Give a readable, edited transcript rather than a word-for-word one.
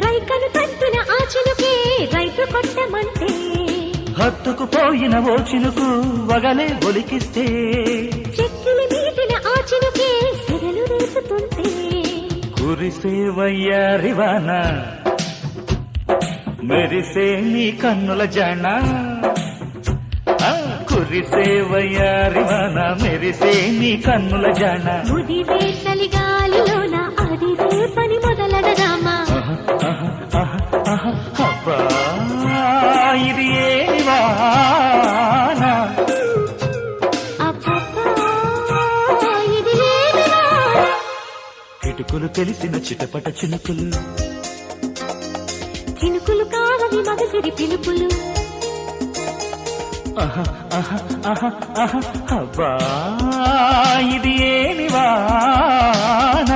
రైకను తట్టిన ఆ చినుకే రైతు కొట్టమంటే హత్తుకుపోయిన ఓ చినుకు వగలే ఒలికిస్తే చెక్కిలి మీటిన ఆ చినుకే సిగలు రేపుతుంటే కురిసే వయ్యారివాన మెరిసే నీ కన్నుల జాణ కురిసే వయ్యారివాన మెరిసే నీ కన్నుల జాణ ముదిరే చలిగాలిలోన అదిరే పని మొదలడదామా అబ్బా ఇది ఏ వాన అబ్బబ్బా ఇది ఏమి వాన కిటుకులు తెలిసిన చిటపట చినుకులు చినుకులు కావవి మగసిరి పిలుపులు అబ్బా ఇది ఏమి వాన